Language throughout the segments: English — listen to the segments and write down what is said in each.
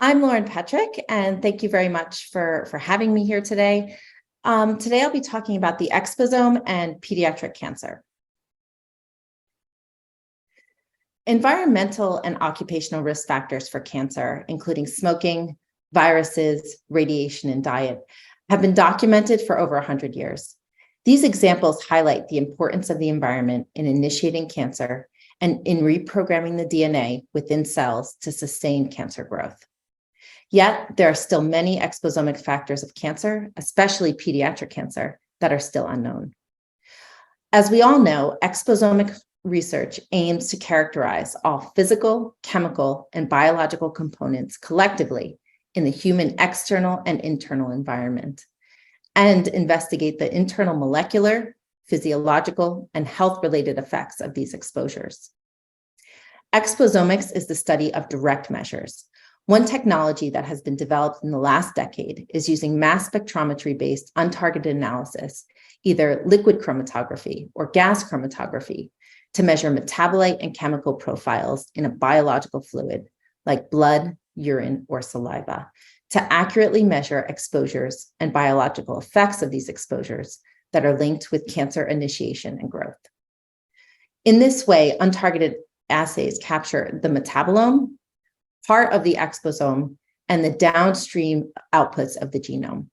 I'm Lauren Petrick, and thank you very much for having me here today. Today, I'll be talking about the exposome and pediatric cancer. Environmental and occupational risk factors for cancer, including smoking, viruses, radiation, and diet, have been documented for over 100 years. These examples highlight the importance of the environment in initiating cancer and in reprogramming the DNA within cells to sustain cancer growth. Yet, there are still many exposomic factors of cancer, especially pediatric cancer, that are still unknown. As we all know, exposomic research aims to characterize all physical, chemical, and biological components collectively in the human external and internal environment, and investigate the internal molecular, physiological, and health-related effects of these exposures. Exposomics is the study of direct measures. One technology that has been developed in the last decade is using mass spectrometry-based untargeted analysis, either liquid chromatography or gas chromatography, to measure metabolite and chemical profiles in a biological fluid like blood, urine, or saliva, to accurately measure exposures and biological effects of these exposures that are linked with cancer initiation and growth. In this way, untargeted assays capture the metabolome, part of the exposome, and the downstream outputs of the genome.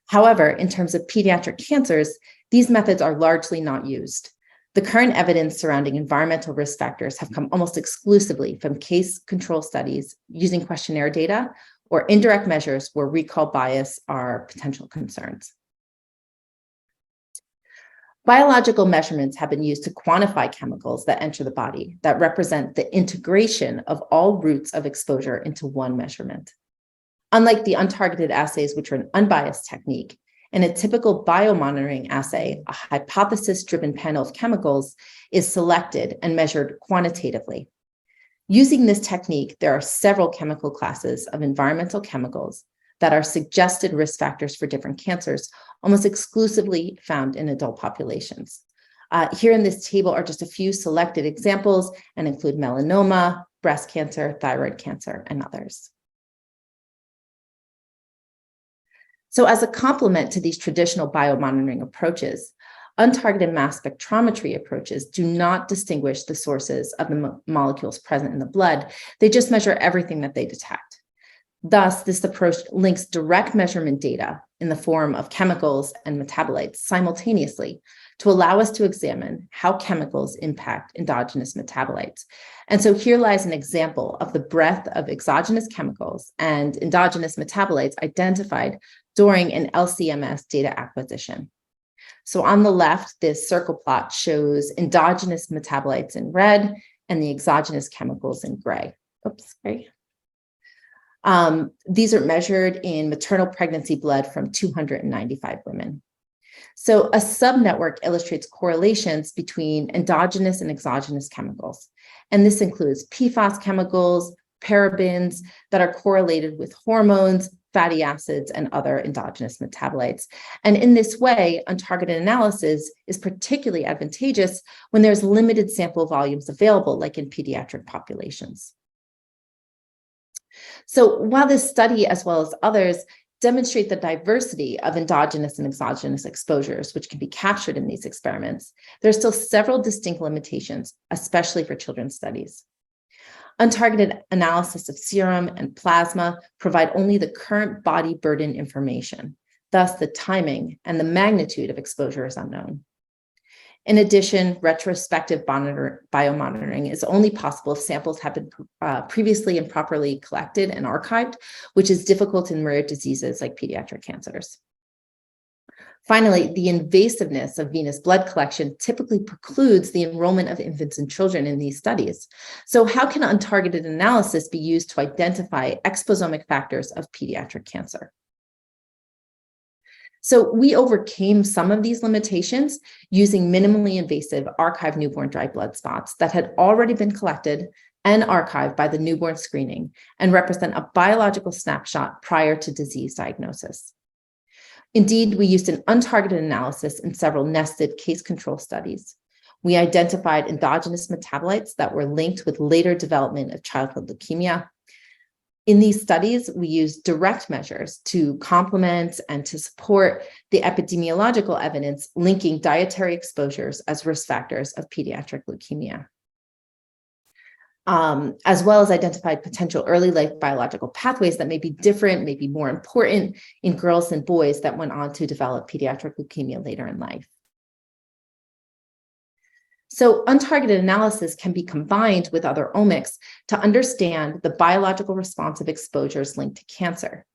However, in terms of pediatric cancers, these methods are largely not used. The current evidence surrounding environmental risk factors have come almost exclusively from case control studies using questionnaire data or indirect measures where recall bias are potential concerns. Biological measurements have been used to quantify chemicals that enter the body that represent the integration of all routes of exposure into one measurement. Unlike the untargeted assays, which are an unbiased technique, in a typical biomonitoring assay, a hypothesis-driven panel of chemicals is selected and measured quantitatively. Using this technique, there are several chemical classes of environmental chemicals that are suggested risk factors for different cancers, almost exclusively found in adult populations. Here in this table are just a few selected examples and include melanoma, breast cancer, thyroid cancer, and others. So as a complement to these traditional biomonitoring approaches, untargeted mass spectrometry approaches do not distinguish the sources of the molecules present in the blood. They just measure everything that they detect. Thus, this approach links direct measurement data in the form of chemicals and metabolites simultaneously to allow us to examine how chemicals impact endogenous metabolites. And so here lies an example of the breadth of exogenous chemicals and endogenous metabolites identified during an LC-MS data acquisition. So on the left, this circle plot shows endogenous metabolites in red and the exogenous chemicals in gray. Oops, sorry. These are measured in maternal pregnancy blood from 295 women. So a subnetwork illustrates correlations between endogenous and exogenous chemicals. And this includes PFAS chemicals, parabens that are correlated with hormones, fatty acids, and other endogenous metabolites. And in this way, untargeted analysis is particularly advantageous when there's limited sample volumes available, like in pediatric populations. So while this study, as well as others, demonstrate the diversity of endogenous and exogenous exposures, which can be captured in these experiments, there are still several distinct limitations, especially for children's studies. Untargeted analysis of serum and plasma provide only the current body burden information. Thus, the timing and the magnitude of exposure is unknown. In addition, retrospective biomonitoring is only possible if samples have been previously and properly collected and archived, which is difficult in rare diseases like pediatric cancers. Finally, the invasiveness of venous blood collection typically precludes the enrollment of infants and children in these studies. So how can untargeted analysis be used to identify exposomic factors of pediatric cancer? So we overcame some of these limitations using minimally invasive archived newborn dried blood spots that had already been collected and archived by the newborn screening and represent a biological snapshot prior to disease diagnosis. Indeed, we used an untargeted analysis in several nested case control studies. We identified endogenous metabolites that were linked with later development of childhood leukemia. In these studies, we use direct measures to complement and to support the epidemiological evidence linking dietary exposures as risk factors of pediatric leukemia, as well as identified potential early life biological pathways that may be different, may be more important in girls and boys that went on to develop pediatric leukemia later in life. So untargeted analysis can be combined with other omics to understand the biological response of exposures linked to cancer.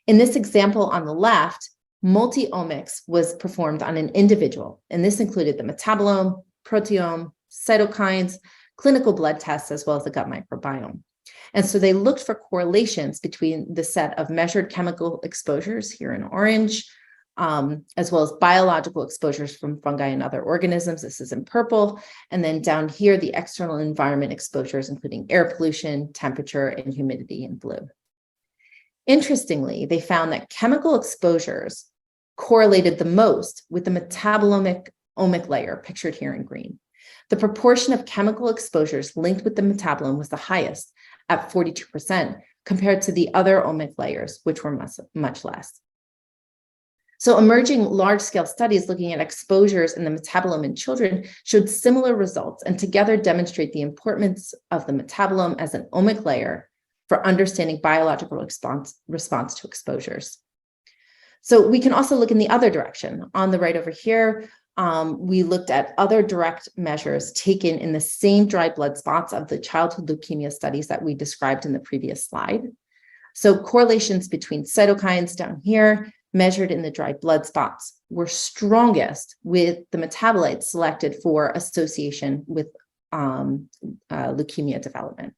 In this example on the left, multi-omics was performed on an individual, and this included the metabolome, proteome, cytokines, clinical blood tests, as well as the gut microbiome. And so they looked for correlations between the set of measured chemical exposures here in orange, as well as biological exposures from fungi and other organisms. This is in purple. And then down here, the external environment exposures, including air pollution, temperature, and humidity in blue. Interestingly, they found that chemical exposures correlated the most with the metabolomic omic layer pictured here in green. The proportion of chemical exposures linked with the metabolome was the highest at 42% compared to the other omic layers, which were much less. So emerging large-scale studies looking at exposures in the metabolome in children showed similar results and together demonstrate the importance of the metabolome as an omic layer for understanding biological response to exposures. So we can also look in the other direction. On the right over here, we looked at other direct measures taken in the same dried blood spots of the childhood leukemia studies that we described in the previous slide. So correlations between cytokines down here measured in the dried blood spots were strongest with the metabolites selected for association with leukemia development.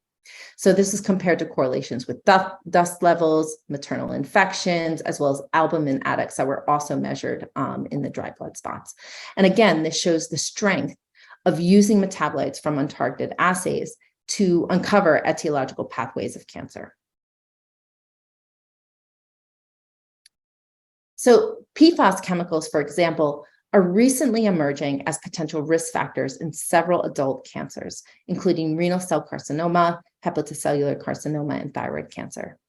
So this is compared to correlations with dust levels, maternal infections, as well as albumin adducts that were also measured in the dried blood spots. And again, this shows the strength of using metabolites from untargeted assays to uncover etiological pathways of cancer. So PFAS chemicals, for example, are recently emerging as potential risk factors in several adult cancers, including renal cell carcinoma, hepatocellular carcinoma, and thyroid cancer.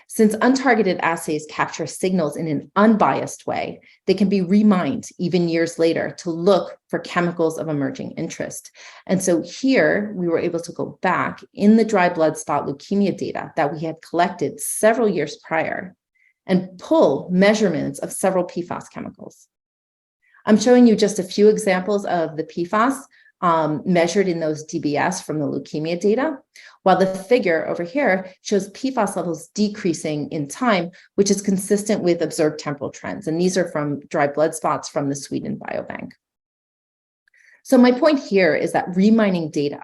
Since untargeted assays capture signals in an unbiased way, they can be remined even years later to look for chemicals of emerging interest. And so here we were able to go back in the dry blood spot leukemia data that we had collected several years prior and pull measurements of several PFAS chemicals. I'm showing you just a few examples of the PFAS measured in those DBS from the leukemia data, while the figure over here shows PFAS levels decreasing in time, which is consistent with observed temporal trends. And these are from dry blood spots from the Sweden Biobank. So my point here is that remining data,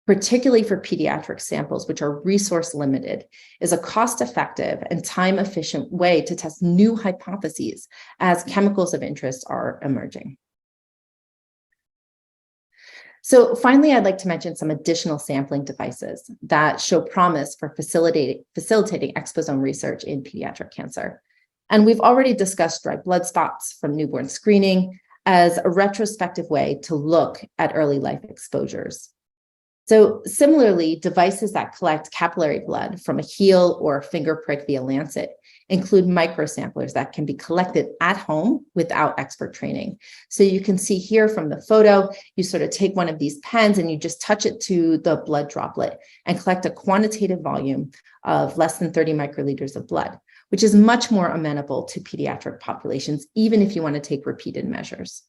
particularly for pediatric samples, which are resource limited, is a cost-effective and time-efficient way to test new hypotheses as chemicals of interest are emerging. So finally, I'd like to mention some additional sampling devices that show promise for facilitating exposome research in pediatric cancer. And we've already discussed dry blood spots from newborn screening as a retrospective way to look at early life exposures. So similarly, devices that collect capillary blood from a heel or a finger prick via lancet include microsamplers that can be collected at home without expert training. So you can see here from the photo, you sort of take one of these pens and you just touch it to the blood droplet and collect a quantitative volume of less than 30 microliters of blood, which is much more amenable to pediatric populations, even if you want to take repeated measures.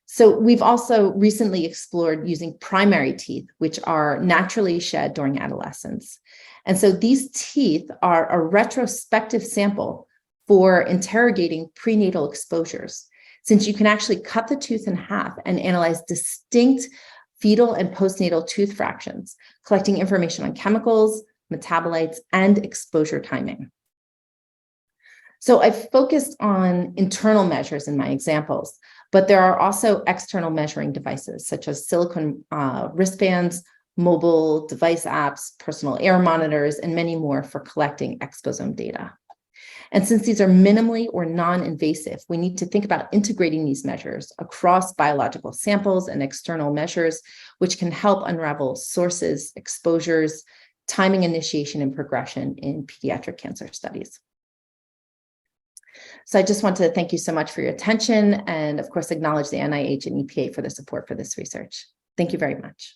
So we've also recently explored using primary teeth, which are naturally shed during adolescence. And so these teeth are a retrospective sample for interrogating prenatal exposures, since you can actually cut the tooth in half and analyze distinct fetal and postnatal tooth fractions, collecting information on chemicals, metabolites, and exposure timing. So I've focused on internal measures in my examples, but there are also external measuring devices such as silicone wristbands, mobile device apps, personal air monitors, and many more for collecting exposome data. And since these are minimally or non-invasive, we need to think about integrating these measures across biological samples and external measures, which can help unravel sources, exposures, timing, initiation, and progression in pediatric cancer studies. So I just want to thank you so much for your attention and, of course, acknowledge the NIH and EPA for the support for this research. Thank you very much.